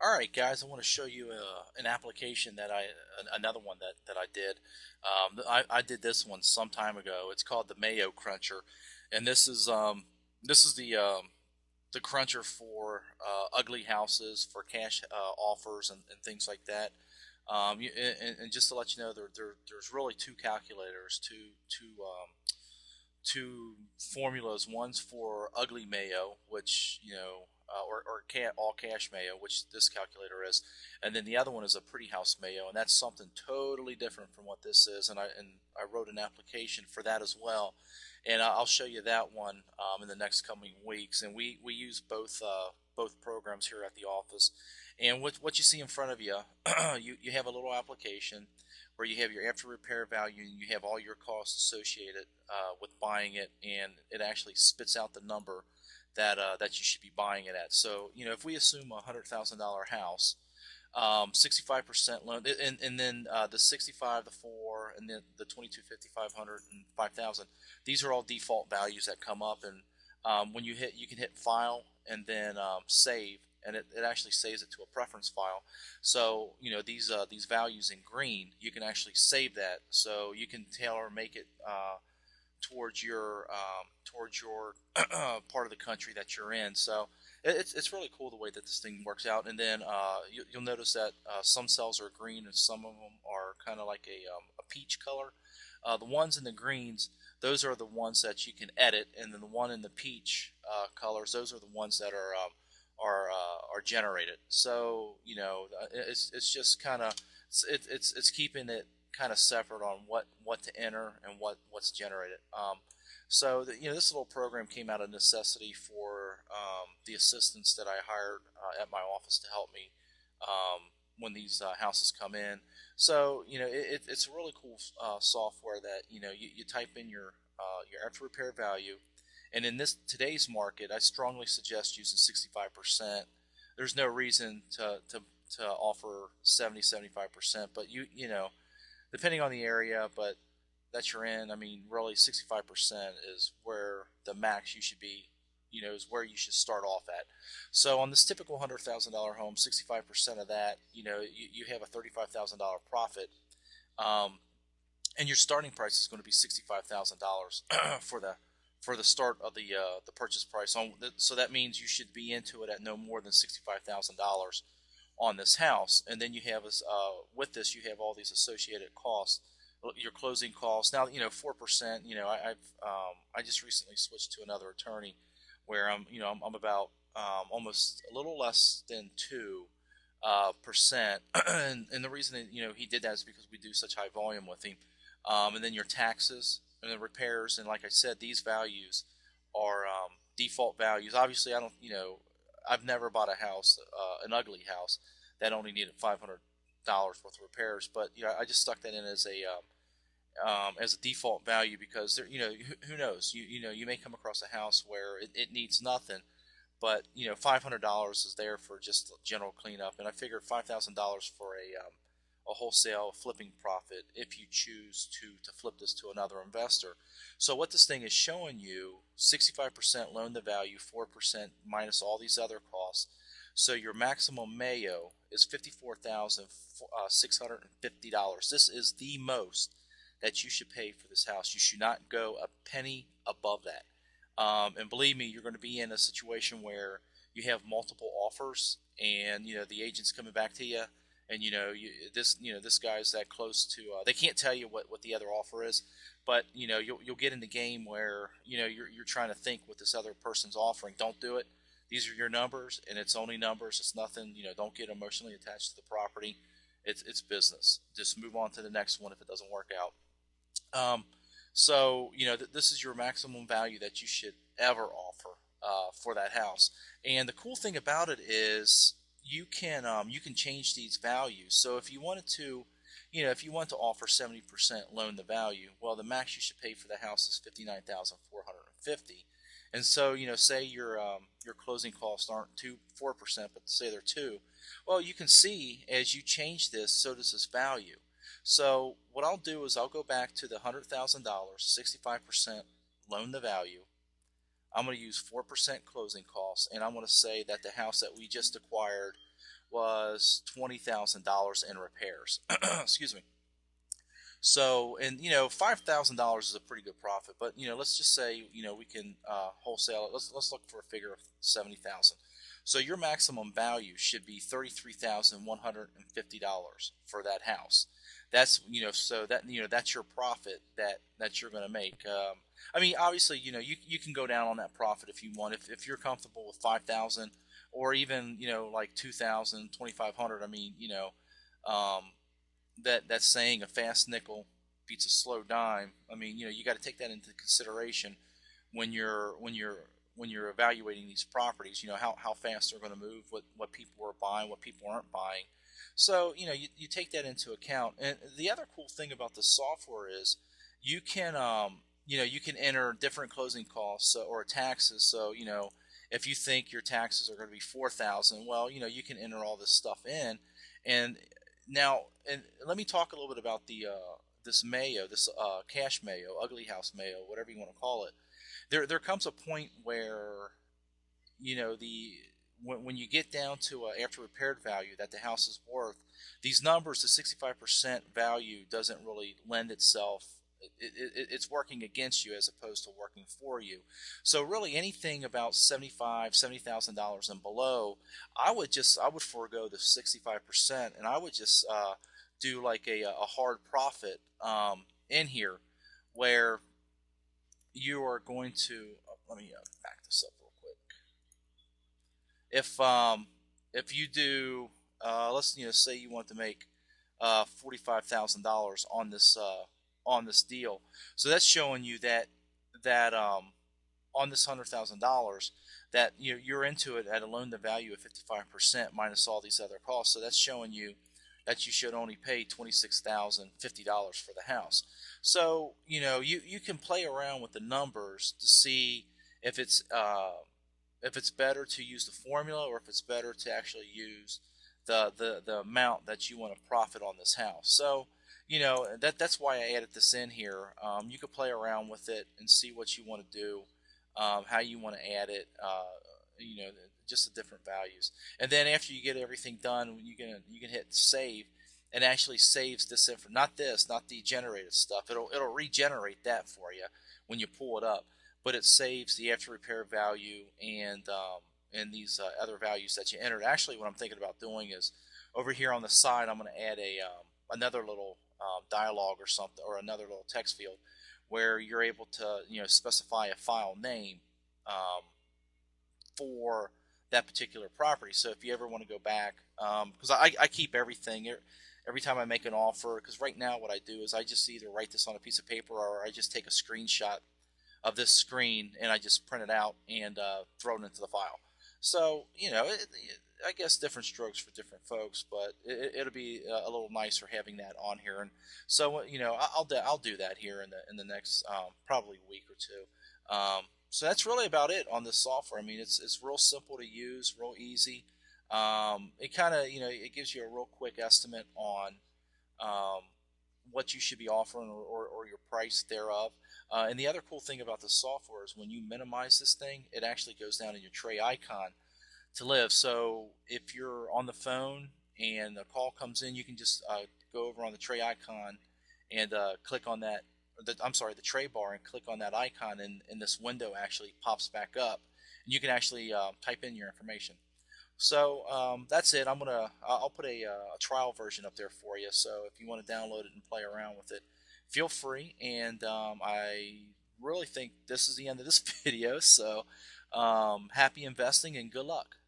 All right, guys, I want to show you an application another one that I did. I did this one some time ago. It's called the MAO Cruncher, and this is the cruncher for ugly houses for cash offers and things like that. And just to let you know, there's really two calculators, two formulas. One's for ugly mayo, which all cash mayo, which this calculator is, and then the other one is a pretty house mayo, and that's something totally different from what this is. And I wrote an application for that as well, and I'll show you that one in the next coming weeks. And we use both programs here at the office. And what you see in front of you, you have a little application where you have your after repair value and you have all your costs associated with buying it, and it actually spits out the number that you should be buying it at. So if we assume $100,000 house, 65% loan, and then the 65, the 4, and then the 2250, 500, and 5,000. These are all default values that come up, and when you can hit file and then save, and it actually saves it to a preference file. So these values in green, you can actually save that, so you can tailor make it towards your part of the country that you're in. So it's really cool the way that this thing works out. And then you'll notice that some cells are green and some of them are kind of like a peach color. The ones in the greens, those are the ones that you can edit, and then the one in the peach colors, those are the ones that are generated. So it's just kind of it's keeping it kind of separate on what to enter and what's generated. This little program came out of necessity for the assistants that I hired at my office to help me when these houses come in. So it's a really cool software that you type in your after repair value, and in today's market, I strongly suggest using 65%. There's no reason to offer 70-75%, but depending on the area, but that you're in, I mean, really 65% is where the max you should be, is where you should start off at. So on this typical $100,000 home, 65% of that, you have a $35,000 profit, and your starting price is going to be $65,000 for the start of the purchase price. So that means you should be into it at no more than $65,000 on this house. And then you have with this, you have all these associated costs, your closing costs. Now 4%. I just recently switched to another attorney where I'm about almost a little less than 2%. And the reason that, he did that is because we do such high volume with him. And then your taxes and the repairs, and like I said, these values are default values. Obviously, I've never bought a house, an ugly house, that only needed $500 worth of repairs. But I just stuck that in as a default value because who knows? You may come across a house where it needs nothing, but $500 is there for just general cleanup, and I figured $5,000 for a wholesale flipping profit if you choose to flip this to another investor. So what this thing is showing you, 65% loan to value, 4% minus all these other costs. So your maximum Mayo is $54,650. This is the most that you should pay for this house. You should not go a penny above that. And believe me, you're going to be in a situation where you have multiple offers, and the agent's coming back to you, and this guy's that close to. They can't tell you what the other offer is, but you'll get in the game where you're trying to think what this other person's offering. Don't do it. These are your numbers, and it's only numbers. It's nothing. Don't get emotionally attached to the property. It's business. Just move on to the next one if it doesn't work out. This is your maximum value that you should ever offer for that house. And the cool thing about it is you can change these values. So if you wanted to, if you want to offer 70% loan to value, well, the max you should pay for the house is $59,450. And so, say your closing costs aren't 4%, but say they're 2. Well, you can see as you change this, so does this value. So what I'll do is I'll go back to the $100,000, 65% loan to value. I'm going to use 4% closing costs, and I'm going to say that the house that we just acquired was $20,000 in repairs. Excuse me. So, and $5,000 is a pretty good profit. But let's just say we can wholesale it. Let's look for a figure of 70,000. So your maximum value should be $33,150 for that house. That's so that that's your profit that you're going to make. I mean, obviously, you can go down on that profit if you want. If you're comfortable with 5,000, or even like 2,000, 2,500. I mean, um, that saying, a fast nickel beats a slow dime. I mean, you got to take that into consideration when you're evaluating these properties. How fast they're going to move, what people are buying, what people aren't buying. So you take that into account. And the other cool thing about the software is you can you can enter different closing costs, or taxes. So if you think your taxes are going to be 4,000, well, you can enter all this stuff in. And now, and let me talk a little bit about the this MAO, this cash MAO, ugly house MAO, whatever you want to call it. There comes a point where the when you get down to after repaired value that the house is worth, these numbers, the 65% value, doesn't really lend itself. It's working against you as opposed to working for you. So really, anything about $70,000 and below, I would forego the 65%, and I would just do like a hard profit in here, where you are going to let me back this up real quick. If you do, let's say you want to make $45,000 on this deal. So that's showing you that on this $100,000, that you're into it at a loan to value of 55% minus all these other costs. So that's showing you that you should only pay $26,050 for the house. So you can play around with the numbers to see if it's better to use the formula, or if it's better to actually use the amount that you want to profit on this house. So that's why I added this in here. You could play around with it and see what you want to do, how you want to add it. You know, just the different values. And then after you get everything done, you can hit save, and actually saves this info. Not this, not the generated stuff. It'll regenerate that for you when you pull it up, but it saves the after repair value and these other values that you entered. Actually, what I'm thinking about doing is over here on the side, I'm going to add another little dialogue or something, or another little text field where you're able to specify a file name for that particular property. So if you ever want to go back, because I keep everything every time I make an offer. Because right now what I do is I just either write this on a piece of paper, or I just take a screenshot of this screen and I just print it out and throw it into the file. So I guess different strokes for different folks, but it'll be a little nicer having that on here. And so I'll do that here in the next probably week or two. So that's really about it on this software. I mean, it's real simple to use, real easy. It kind of it gives you a real quick estimate on what you should be offering, or your price thereof. And the other cool thing about the software is when you minimize this thing, it actually goes down in your tray icon to live. So if you're on the phone and a call comes in, you can just go over on the tray icon and click on that. The tray bar, and click on that icon, and this window actually pops back up, and you can actually type in your information. So that's it. I'll put a trial version up there for you. So if you want to download it and play around with it, feel free. And I really think this is the end of this video. So happy investing and good luck.